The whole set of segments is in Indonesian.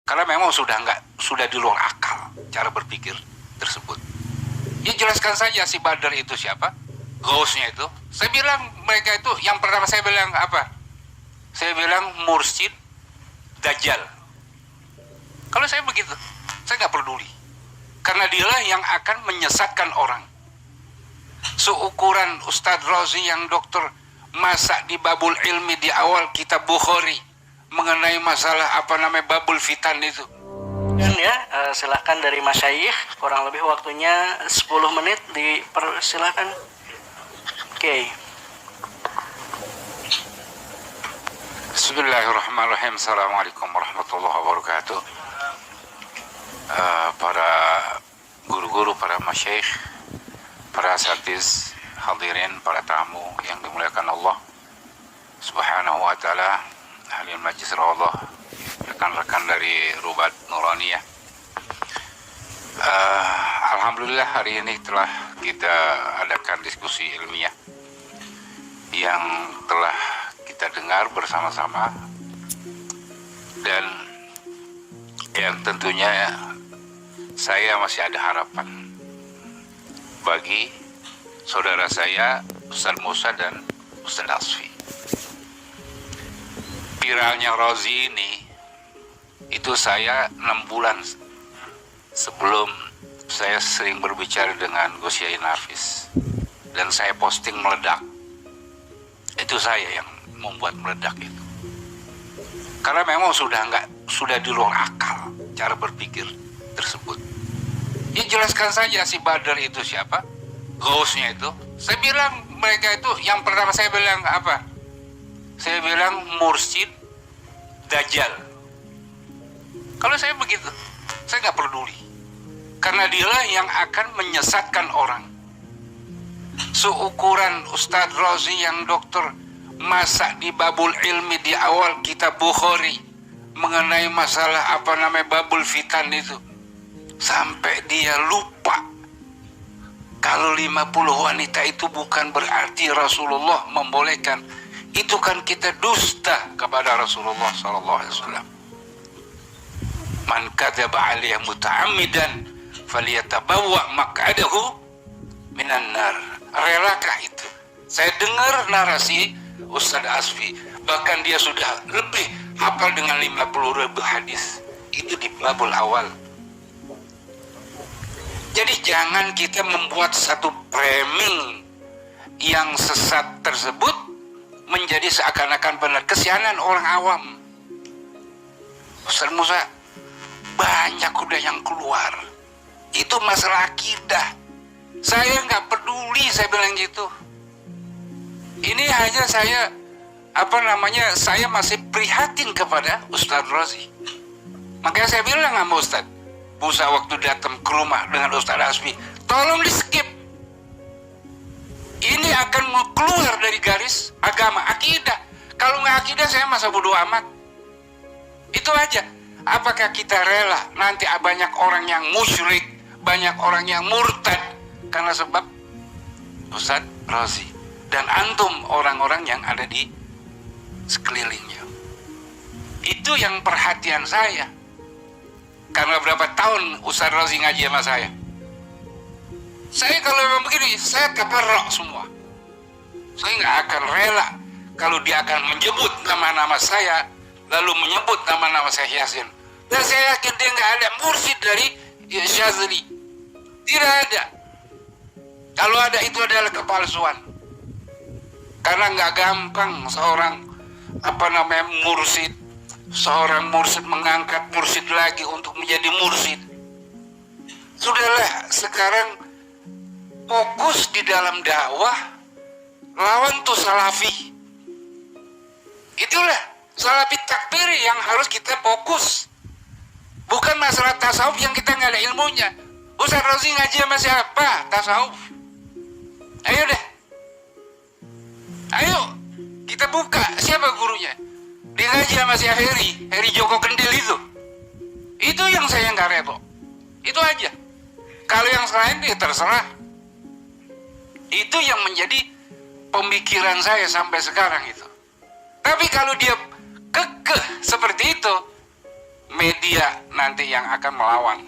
Karena memang sudah di luar akal cara berpikir tersebut. Ya jelaskan saja si Badar itu siapa, Ghausnya itu. Saya bilang mereka itu, yang pertama saya bilang apa? Saya bilang mursyid Dajjal. Kalau saya begitu, saya nggak peduli. Karena dialah yang akan menyesatkan orang. Seukuran Ustadz Razi yang dokter masak di Babul Ilmi di awal kitab Bukhari mengenai masalah babul fitan itu. Dan ya, silahkan dari Masyayikh, kurang lebih waktunya 10 menit, dipersilahkan. Oke. Bismillahirrahmanirrahim. Assalamualaikum warahmatullahi wabarakatuh. Para guru-guru, para masyayikh, para asatiz, hadirin, para tamu yang dimuliakan Allah Subhanahu wa ta'ala, ahli majlis Allah, rekan-rekan dari Rubat Nuraniyah. Alhamdulillah hari ini telah kita adakan diskusi ilmiah yang telah kita dengar bersama-sama, dan yang tentunya saya masih ada harapan bagi saudara saya Ustaz Musa dan Ustaz Asfi. Viralnya Razi ini, itu saya 6 bulan sebelum saya sering berbicara dengan Gus Yai Nafis, dan saya posting meledak. Itu saya yang membuat meledak itu. Karena memang sudah di luar akal cara berpikir tersebut. Ya jelaskan saja si Badar itu siapa, Ghausnya itu. Saya bilang mereka itu, yang pertama saya bilang apa? Saya bilang mursyid Dajjal. Kalau saya begitu, saya nggak peduli. Karena dialah yang akan menyesatkan orang. Seukuran Ustadz Razi yang dokter masak di Babul Ilmi di awal kitab Bukhari mengenai masalah babul fitan itu, sampai dia lupa kalau 50 wanita itu bukan berarti Rasulullah membolehkan. Itu kan kita dusta kepada Rasulullah SAW. Man kadzaba alayya muta'ammidan falyatabawwa maq'adahu minan nar. Relakah itu? Saya dengar narasi Ustaz Asfi, bahkan dia sudah lebih hafal dengan 50.000 hadis. Itu di babul awal. Jadi jangan kita membuat satu framing yang sesat tersebut menjadi seakan-akan benar. Kesianan orang awam. Ustaz Musa, banyak udah yang keluar. Itu masalah akidah. Saya nggak peduli, saya bilang gitu. Ini hanya saya saya masih prihatin kepada Ustaz Razi. Makanya saya bilang sama Ustaz Musa waktu datang ke rumah dengan Ustaz Asfi, tolong di skip. Ini akan keluar dari garis agama, akidah. Kalau nggak akidah, saya masa bodo amat. Itu aja. Apakah kita rela nanti banyak orang yang musyrik, banyak orang yang murtad karena sebab Ustaz Razi dan antum, orang-orang yang ada di sekelilingnya? Itu yang perhatian saya. Karena berapa tahun Ustaz Razi ngaji sama saya. Saya kalau memang begini, saya tabarrok semua. Saya nggak akan rela kalau dia akan menyebut nama-nama saya, lalu menyebut nama-nama saya Yasin. Dan saya yakin dia nggak ada mursyid dari Syazili. Tidak ada. Kalau ada, itu adalah kepalsuan. Karena nggak gampang seorang mursyid, seorang mursyid mengangkat mursyid lagi untuk menjadi mursyid. Sudahlah, sekarang fokus di dalam dakwah, lawan tuh salafi. Itulah salafi takfiri yang harus kita fokus. Bukan masalah tasawuf yang kita nggak ada ilmunya. Ustaz Razi ngaji sama siapa? Tasawuf. Ayo deh, buka, siapa gurunya? Dia ngaji sama si Heri Joko Kendil itu. Itu yang saya nggak repo. Itu aja. Kalau yang selain dia terserah. Itu yang menjadi pemikiran saya sampai sekarang itu. Tapi kalau dia kekeh seperti itu, media nanti yang akan melawan.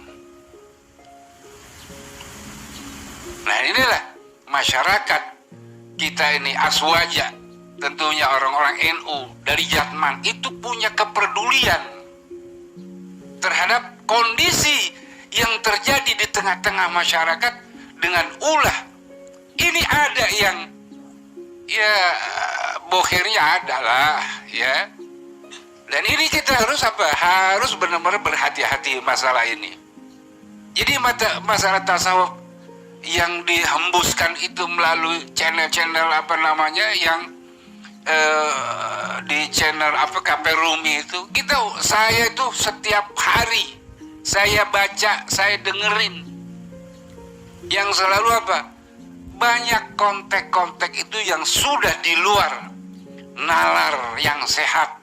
Nah inilah masyarakat kita ini aswaja, tentunya orang-orang NU dari Jatman itu punya kepedulian terhadap kondisi yang terjadi di tengah-tengah masyarakat dengan ulah. Ini ada yang ya bohirnya adalah ya. Dan ini kita harus apa? Harus benar-benar berhati-hati masalah ini. Jadi masalah tasawuf yang dihembuskan itu melalui channel-channel apa namanya yang di channel apa KP Rumi itu, saya itu setiap hari saya baca, saya dengerin yang selalu apa? Banyak kontek-kontek itu yang sudah di luar nalar yang sehat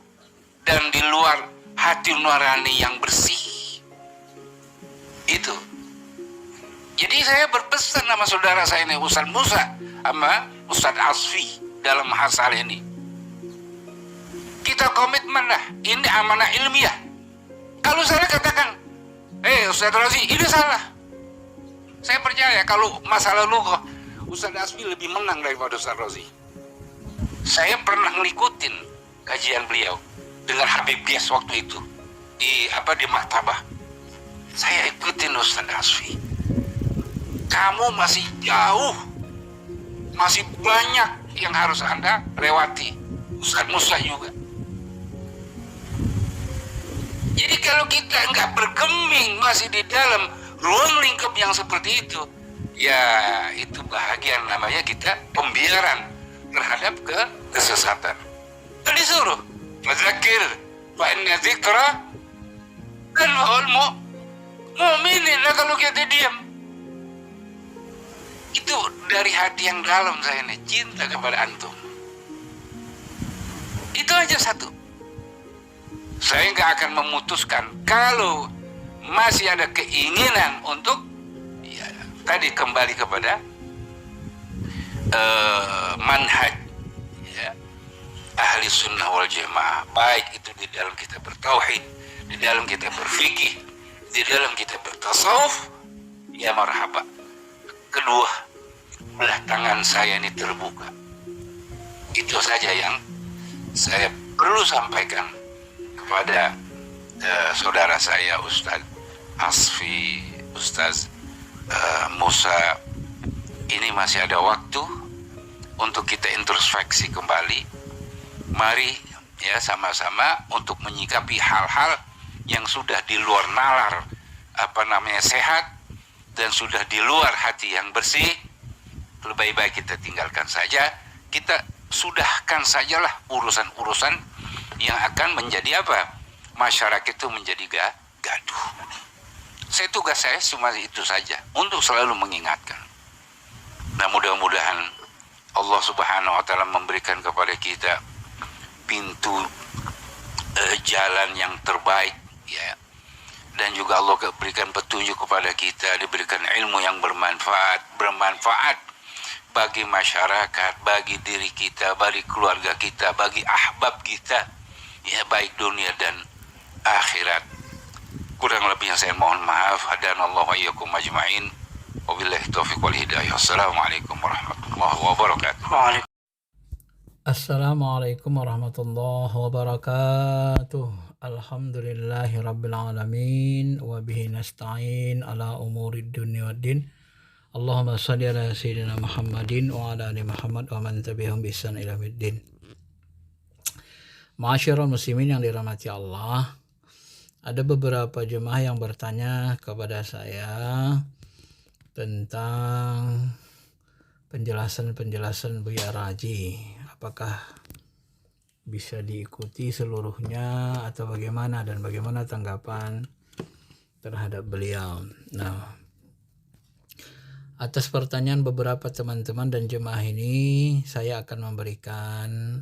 dan di luar hati nurani yang bersih. Itu. Jadi saya berpesan sama saudara saya ini Ustaz Musa sama Ustaz Asfi dalam masalah ini. Kita komitmen lah, ini amanah ilmiah. Kalau saya katakan, Ustaz Rozi ini salah. Saya percaya kalau masalah lu kok Ustaz Asfi lebih menang daripada Ustaz Rozi. Saya pernah ngikutin kajian beliau dengan Habib Bias waktu itu di Maktabah. Saya ikutin Ustaz Asfi. Kamu masih jauh, masih banyak yang harus Anda lewati. Ustaz Musa juga. Jadi kalau kita nggak bergeming masih di dalam ruang lingkup yang seperti itu, ya itu bahagian namanya kita pembiaran terhadap kesesatan. Dan disuruh madzakir fa inna dzikra kan mu'minin. Nah, kalau kita diam, itu dari hati yang dalam saya nih, cinta kepada antum. Itu aja satu. Saya nggak akan memutuskan kalau masih ada keinginan untuk ya, tadi kembali kepada manhaj ya, ahli sunnah wal jamaah, baik itu di dalam kita bertauhid, di dalam kita berfikih, di dalam kita bertasawuf, ya marhaba. Kedua belah tangan saya ini terbuka. Itu saja yang saya perlu sampaikan kepada saudara saya Ustaz Asfi, Ustaz Musa. Ini masih ada waktu untuk kita introspeksi kembali. Mari ya sama-sama untuk menyikapi hal-hal yang sudah di luar nalar sehat dan sudah di luar hati yang bersih. Lebih baik kita tinggalkan saja, kita sudahkan sajalah urusan-urusan yang akan menjadi masyarakat itu menjadi gaduh. Tugas saya cuma itu saja, untuk selalu mengingatkan. Nah mudah-mudahan Allah Subhanahu wa Ta'ala memberikan kepada kita pintu jalan yang terbaik ya, dan juga Allah berikan petunjuk kepada kita, diberikan ilmu yang bermanfaat bagi masyarakat, bagi diri kita, bagi keluarga kita, bagi ahbab kita, ya baik dunia dan akhirat. Kurang lebihnya saya mohon maaf. Hadanallahu wa iyyakum ajma'in. Wabillahi taufiq wal hidayah. Assalamualaikum warahmatullahi wabarakatuh. Assalamualaikum warahmatullahi wabarakatuh. Alhamdulillahi rabbil alamin wa bihi nasta'in ala umurid dunya waddin. Allahumma shalli ala sayyidina Muhammadin wa ala ali Muhammad wa man tabi'ahum bi ihsan ila yaumil. Ma'asyiral muslimin yang dirahmati Allah, ada beberapa jemaah yang bertanya kepada saya tentang penjelasan Buya Raji. Apakah bisa diikuti seluruhnya atau bagaimana, dan bagaimana tanggapan terhadap beliau. Nah, atas pertanyaan beberapa teman-teman dan jemaah ini, saya akan memberikan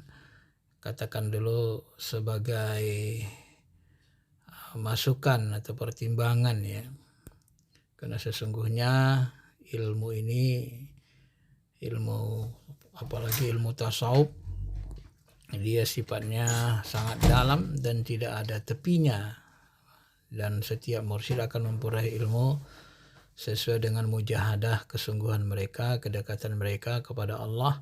katakan dulu sebagai masukan atau pertimbangan ya. Karena sesungguhnya ilmu ini, apalagi ilmu tasawuf, dia sifatnya sangat dalam dan tidak ada tepinya, dan setiap mursyid akan memperoleh ilmu sesuai dengan mujahadah kesungguhan mereka, kedekatan mereka kepada Allah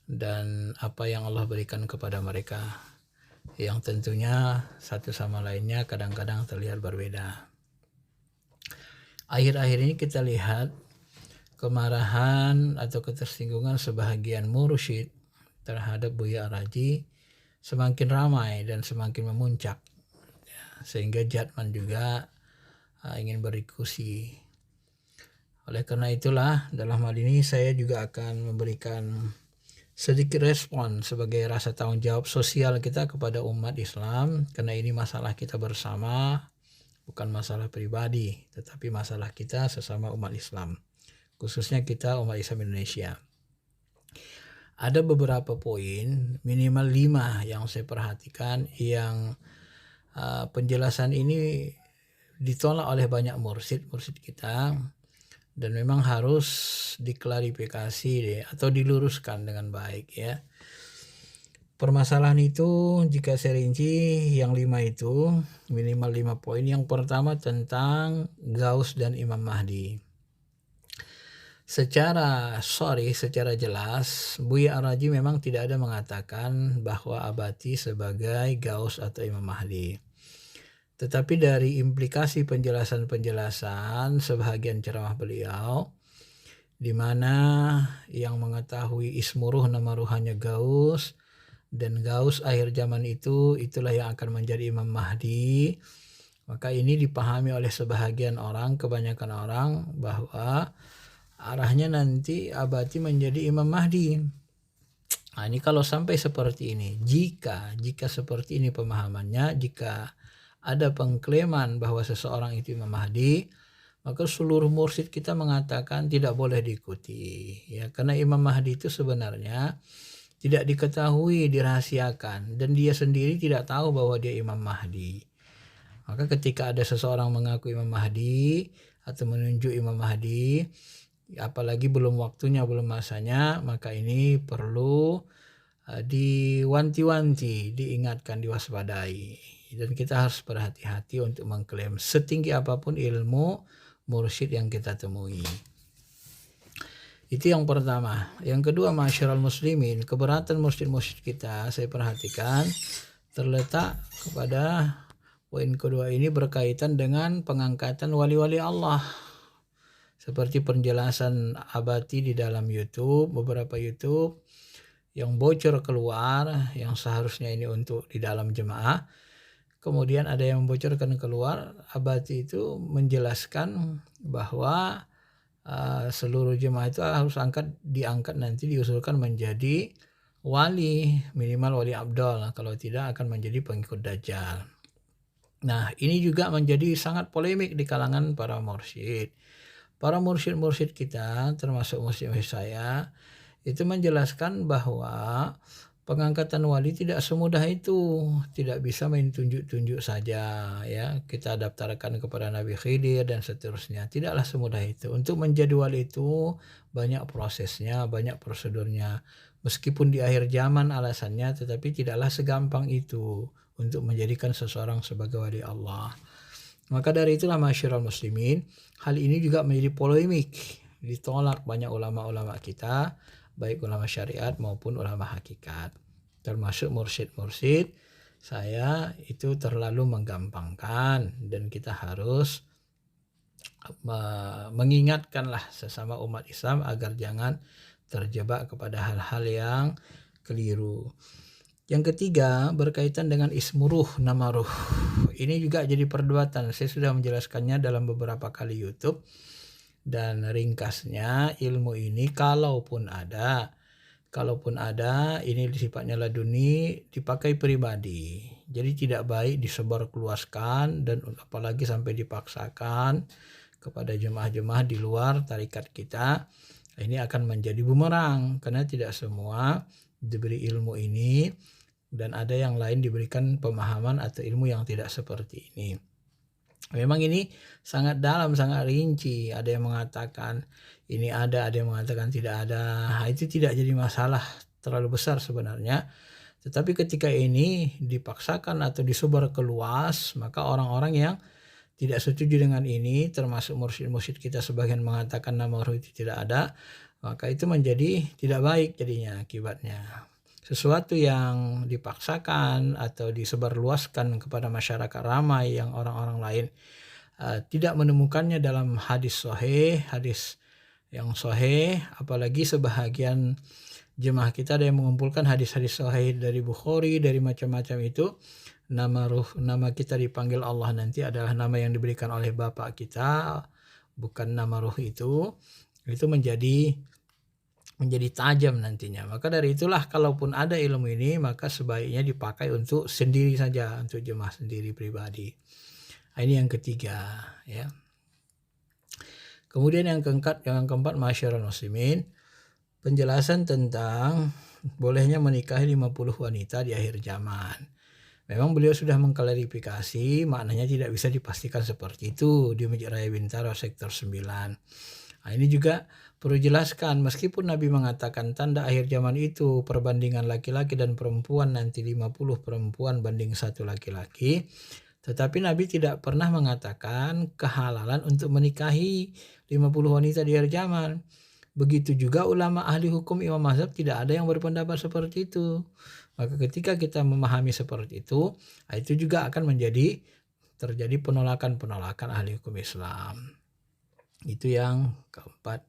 dan apa yang Allah berikan kepada mereka, yang tentunya satu sama lainnya kadang-kadang terlihat berbeda. Akhir-akhir ini kita lihat kemarahan atau ketersinggungan sebahagian mursyid terhadap Buya Ar-Raji semakin ramai dan semakin memuncak, sehingga Jatman juga ingin berdiskusi. Oleh karena itulah dalam hal ini saya juga akan memberikan sedikit respon sebagai rasa tanggung jawab sosial kita kepada umat Islam, karena ini masalah kita bersama, bukan masalah pribadi, tetapi masalah kita sesama umat Islam, khususnya kita umat Islam Indonesia. Ada beberapa poin, minimal 5 yang saya perhatikan, yang penjelasan ini ditolak oleh banyak mursyid kita, dan memang harus diklarifikasi atau diluruskan dengan baik ya. Permasalahan itu jika saya rinci yang 5 itu, minimal 5 poin. Yang pertama tentang Gaus dan Imam Mahdi. Secara jelas Buya Ar-Raji memang tidak ada mengatakan bahwa Abati sebagai Gaus atau Imam Mahdi. Tetapi dari implikasi penjelasan-penjelasan sebahagian ceramah beliau, di mana yang mengetahui ismuruh nama ruhannya Gaus, dan Gaus akhir zaman itulah yang akan menjadi Imam Mahdi, maka ini dipahami oleh sebahagian orang, kebanyakan orang, bahwa arahnya nanti Abati menjadi Imam Mahdi. Nah, ini kalau sampai seperti ini, jika seperti ini pemahamannya, jika ada pengklaiman bahwa seseorang itu Imam Mahdi, maka seluruh mursyid kita mengatakan tidak boleh diikuti ya, karena Imam Mahdi itu sebenarnya tidak diketahui, dirahasiakan, dan dia sendiri tidak tahu bahwa dia Imam Mahdi. Maka ketika ada seseorang mengaku Imam Mahdi atau menunjuk Imam Mahdi, apalagi belum waktunya, belum masanya, maka ini perlu diwanti-wanti, diingatkan, diwaspadai. Dan kita harus berhati-hati untuk mengklaim setinggi apapun ilmu mursyid yang kita temui. Itu yang pertama. Yang kedua, masyarul muslimin, keberatan mursyid-mursyid kita saya perhatikan terletak kepada poin kedua ini, berkaitan dengan pengangkatan wali-wali Allah. Seperti penjelasan Abati di dalam YouTube, beberapa YouTube yang bocor keluar, yang seharusnya ini untuk di dalam jemaah. Kemudian ada yang membocorkan keluar, Abati itu menjelaskan bahwa seluruh jemaah itu harus diangkat nanti, diusulkan menjadi wali, minimal wali abdal, kalau tidak akan menjadi pengikut Dajjal. Nah, ini juga menjadi sangat polemik di kalangan para mursyid. Para mursyid-mursyid kita, termasuk mursyid saya, itu menjelaskan bahwa pengangkatan wali tidak semudah itu, tidak bisa main tunjuk-tunjuk saja ya, kita daftarkan kepada Nabi Khidir dan seterusnya. Tidaklah semudah itu. Untuk menjadi wali itu banyak prosesnya, banyak prosedurnya. Meskipun di akhir zaman alasannya, tetapi tidaklah segampang itu untuk menjadikan seseorang sebagai wali Allah. Maka dari itulah masyarul muslimin, hal ini juga menjadi polemik, ditolak banyak ulama-ulama kita, baik ulama syariat maupun ulama hakikat, termasuk mursyid-mursyid saya itu terlalu menggampangkan, dan kita harus mengingatkanlah sesama umat Islam agar jangan terjebak kepada hal-hal yang keliru. Yang ketiga, berkaitan dengan ismuruh nama ruh. Ini juga jadi perdebatan. Saya sudah menjelaskannya dalam beberapa kali YouTube. Dan ringkasnya, ilmu ini kalaupun ada, ini sifatnya laduni, dipakai pribadi. Jadi tidak baik disebarluaskan, dan apalagi sampai dipaksakan kepada jemaah-jemaah di luar tarikat kita. Ini akan menjadi bumerang, karena tidak semua diberi ilmu ini dan ada yang lain diberikan pemahaman atau ilmu yang tidak seperti ini. Memang ini sangat dalam, sangat rinci. Ada yang mengatakan ini ada yang mengatakan tidak ada. Itu tidak jadi masalah terlalu besar sebenarnya. Tetapi ketika ini dipaksakan atau disebar keluas, maka orang-orang yang tidak setuju dengan ini, termasuk mursyid-mursyid kita sebagian mengatakan nama roh itu tidak ada, maka itu menjadi tidak baik jadinya akibatnya. Sesuatu yang dipaksakan atau disebarluaskan kepada masyarakat ramai yang orang-orang lain tidak menemukannya dalam hadis yang sahih, apalagi sebahagian jemaah kita ada yang mengumpulkan hadis-hadis sahih dari Bukhari, dari macam-macam itu. Nama kita dipanggil Allah nanti adalah nama yang diberikan oleh Bapak kita, bukan nama ruh itu menjadi tajam nantinya. Maka dari itulah kalaupun ada ilmu ini, maka sebaiknya dipakai untuk sendiri saja, untuk jemaah sendiri pribadi. Ini yang ketiga, ya. Kemudian yang keempat masyarul muslimin, penjelasan tentang bolehnya menikahi 50 wanita di akhir zaman. Memang beliau sudah mengklarifikasi, maknanya tidak bisa dipastikan seperti itu di Masjid Raya Bintaro sektor 9. Nah, ini juga perlu jelaskan, meskipun Nabi mengatakan tanda akhir zaman itu perbandingan laki-laki dan perempuan nanti 50 perempuan banding 1 laki-laki, tetapi Nabi tidak pernah mengatakan kehalalan untuk menikahi 50 wanita di akhir zaman. Begitu juga ulama ahli hukum imam mazhab tidak ada yang berpendapat seperti itu. Maka ketika kita memahami seperti itu juga akan terjadi penolakan ahli hukum Islam. Itu yang keempat.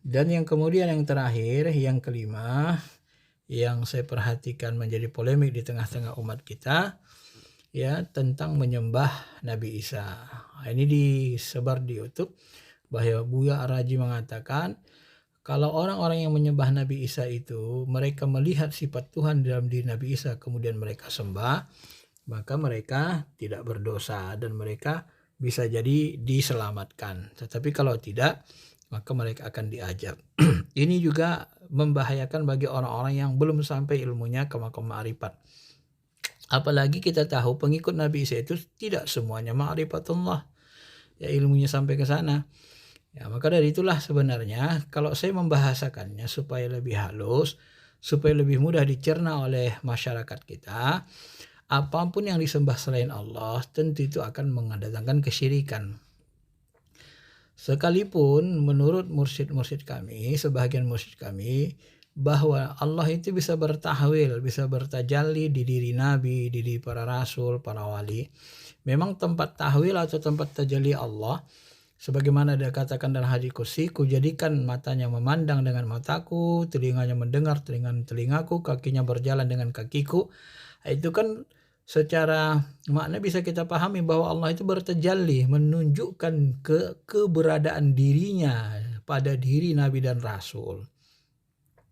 Dan yang kemudian yang terakhir, yang kelima, yang saya perhatikan menjadi polemik di tengah-tengah umat kita, ya, tentang menyembah Nabi Isa. Ini disebar di YouTube bahwa Buya Ar-Raji mengatakan kalau orang-orang yang menyembah Nabi Isa itu mereka melihat sifat Tuhan dalam diri Nabi Isa kemudian mereka sembah, maka mereka tidak berdosa dan mereka bisa jadi diselamatkan. Tetapi kalau tidak, maka mereka akan diajab. Ini juga membahayakan bagi orang-orang yang belum sampai ilmunya ke maqam ma'rifat. Apalagi kita tahu pengikut Nabi Isa itu tidak semuanya ma'rifatullah, ya, ilmunya sampai ke sana. Ya, maka dari itulah sebenarnya kalau saya membahasakannya supaya lebih halus, supaya lebih mudah dicerna oleh masyarakat kita, apapun yang disembah selain Allah tentu itu akan mendatangkan kesyirikan. Sekalipun menurut mursyid-mursyid kami, sebahagian mursyid kami, bahwa Allah itu bisa bertahwil, bisa bertajalli di diri Nabi, di diri para rasul, para wali. Memang tempat tahwil atau tempat tajalli Allah, sebagaimana dia katakan dalam hadis qudsi, kujadikan matanya memandang dengan mataku, telinganya mendengar dengan telingaku, kakinya berjalan dengan kakiku. Itu kan secara makna bisa kita pahami bahwa Allah itu bertajalli, menunjukkan keberadaan dirinya pada diri Nabi dan Rasul.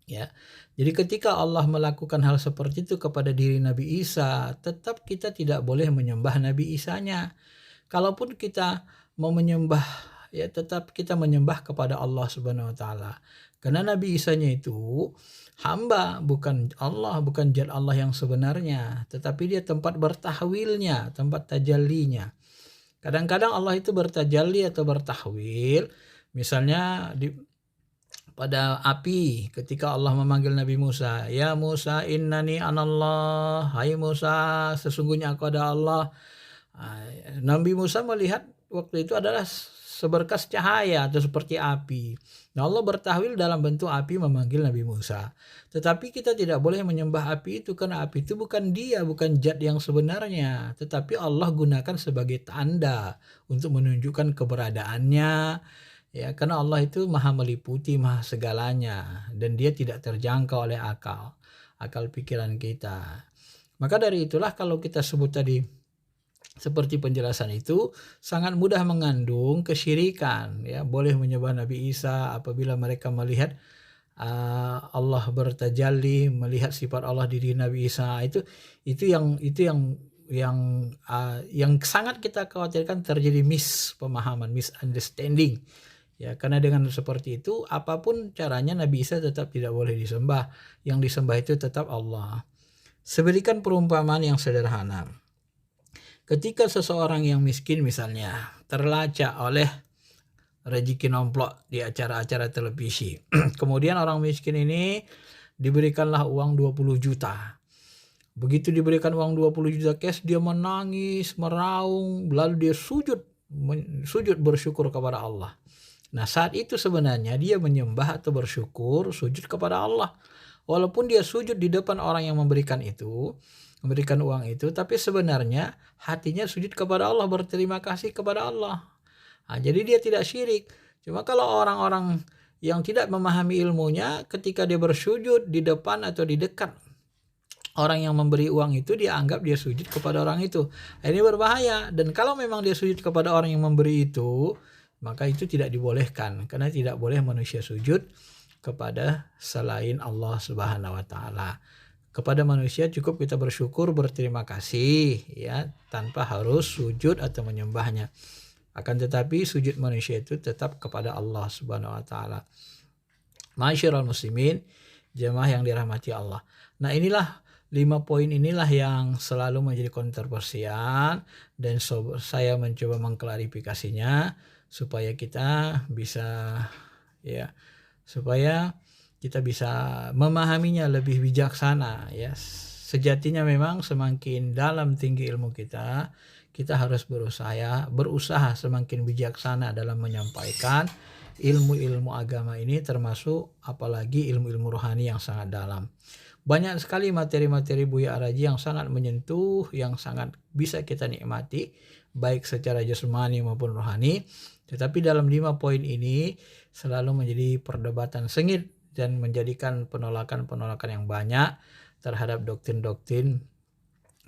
Ya, jadi ketika Allah melakukan hal seperti itu kepada diri Nabi Isa, tetap kita tidak boleh menyembah Nabi Isanya. Kalaupun kita mau menyembah, ya tetap kita menyembah kepada Allah Subhanahu wa taala. Karena Nabi Isanya itu hamba, bukan Allah, bukan zat Allah yang sebenarnya, tetapi dia tempat bertahwilnya, tempat tajallinya. Kadang-kadang Allah itu bertajalli atau bertahwil, misalnya pada api ketika Allah memanggil Nabi Musa, ya Musa innani anallah, hai Musa sesungguhnya aku ada Allah. Nabi Musa melihat waktu itu adalah seberkas cahaya atau seperti api. Nah, Allah bertahwil dalam bentuk api memanggil Nabi Musa. Tetapi kita tidak boleh menyembah api itu karena api itu bukan dia, bukan zat yang sebenarnya. Tetapi Allah gunakan sebagai tanda untuk menunjukkan keberadaannya. Ya, karena Allah itu maha meliputi, maha segalanya. Dan dia tidak terjangkau oleh akal pikiran kita. Maka dari itulah kalau kita sebut tadi seperti penjelasan itu sangat mudah mengandung kesyirikan, ya. Boleh menyembah Nabi Isa apabila mereka melihat Allah bertajalli, melihat sifat Allah di diri Nabi Isa. Itu yang sangat kita khawatirkan terjadi mispemahaman, misunderstanding. Ya, karena dengan seperti itu apapun caranya Nabi Isa tetap tidak boleh disembah. Yang disembah itu tetap Allah. Seberikan perumpamaan yang sederhana. Ketika seseorang yang miskin misalnya terlacak oleh rezeki nomplok di acara-acara televisi. Kemudian orang miskin ini diberikanlah uang 20 juta. Begitu diberikan uang 20 juta cash, dia menangis, meraung, lalu dia sujud bersyukur kepada Allah. Nah, saat itu sebenarnya dia menyembah atau bersyukur, sujud kepada Allah. Walaupun dia sujud di depan orang yang memberikan uang itu, tapi sebenarnya hatinya sujud kepada Allah, berterima kasih kepada Allah. Nah, jadi dia tidak syirik. Cuma kalau orang-orang yang tidak memahami ilmunya, ketika dia bersujud di depan atau di dekat orang yang memberi uang itu, dia anggap dia sujud kepada orang itu. Ini berbahaya. Dan kalau memang dia sujud kepada orang yang memberi itu, maka itu tidak dibolehkan. Karena tidak boleh manusia sujud kepada selain Allah Subhanahu wa taala. Kepada manusia cukup kita bersyukur, berterima kasih ya, tanpa harus sujud atau menyembahnya. Akan tetapi sujud manusia itu tetap kepada Allah Subhanahu wa taala. Ma'asyiral muslimin, jemaah yang dirahmati Allah. Nah, inilah 5 poin inilah yang selalu menjadi kontroversial, dan saya mencoba mengklarifikasinya supaya kita bisa memahaminya lebih bijaksana ya. Sejatinya memang semakin dalam tinggi ilmu kita harus berusaha semakin bijaksana dalam menyampaikan ilmu-ilmu agama ini, termasuk apalagi ilmu-ilmu rohani yang sangat dalam. Banyak sekali materi-materi Buya Ar-Raji yang sangat menyentuh, yang sangat bisa kita nikmati, baik secara jasmani maupun rohani. Tetapi dalam 5 poin ini selalu menjadi perdebatan sengit dan menjadikan penolakan-penolakan yang banyak terhadap doktrin-doktrin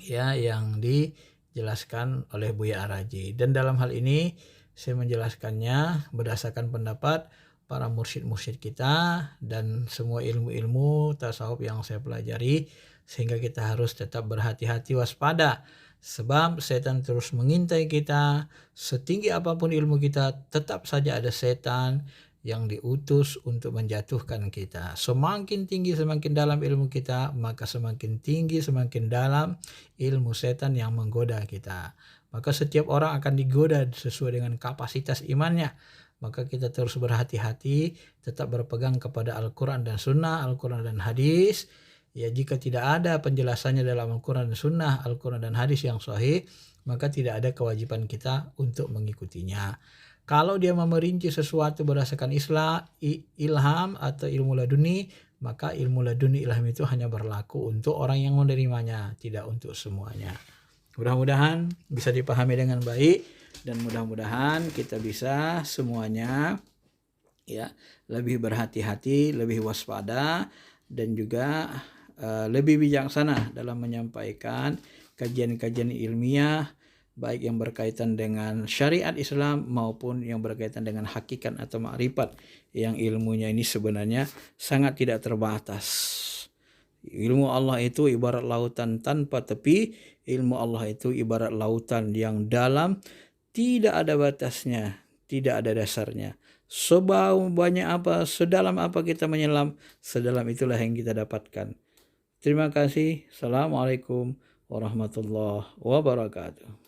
ya yang dijelaskan oleh Buya Ar-Raji. Dan dalam hal ini saya menjelaskannya berdasarkan pendapat para mursyid-mursyid kita dan semua ilmu-ilmu tasawuf yang saya pelajari, sehingga kita harus tetap berhati-hati, waspada, sebab setan terus mengintai kita. Setinggi apapun ilmu kita, tetap saja ada setan yang diutus untuk menjatuhkan kita. Semakin tinggi, semakin dalam ilmu kita, maka semakin tinggi, semakin dalam ilmu setan yang menggoda kita. Maka setiap orang akan digoda sesuai dengan kapasitas imannya. Maka kita terus berhati-hati, tetap berpegang kepada Al-Quran dan Sunnah, Al-Quran dan Hadis. Ya, jika tidak ada penjelasannya dalam Al-Quran dan Sunnah, Al-Quran dan Hadis yang sahih, maka tidak ada kewajiban kita untuk mengikutinya. Kalau dia memerinci sesuatu berdasarkan ilham atau ilmu laduni, maka ilmu laduni ilham itu hanya berlaku untuk orang yang menerimanya, tidak untuk semuanya. Mudah-mudahan bisa dipahami dengan baik. Dan mudah-mudahan kita bisa semuanya ya lebih berhati-hati, lebih waspada, dan juga lebih bijaksana dalam menyampaikan kajian-kajian ilmiah, baik yang berkaitan dengan syariat Islam maupun yang berkaitan dengan hakikat atau ma'rifat, yang ilmunya ini sebenarnya sangat tidak terbatas. Ilmu Allah itu ibarat lautan tanpa tepi, ilmu Allah itu ibarat lautan yang dalam, tidak ada batasnya, tidak ada dasarnya. Sebau banyak apa, sedalam apa kita menyelam, sedalam itulah yang kita dapatkan. Terima kasih. Assalamualaikum warahmatullahi wabarakatuh.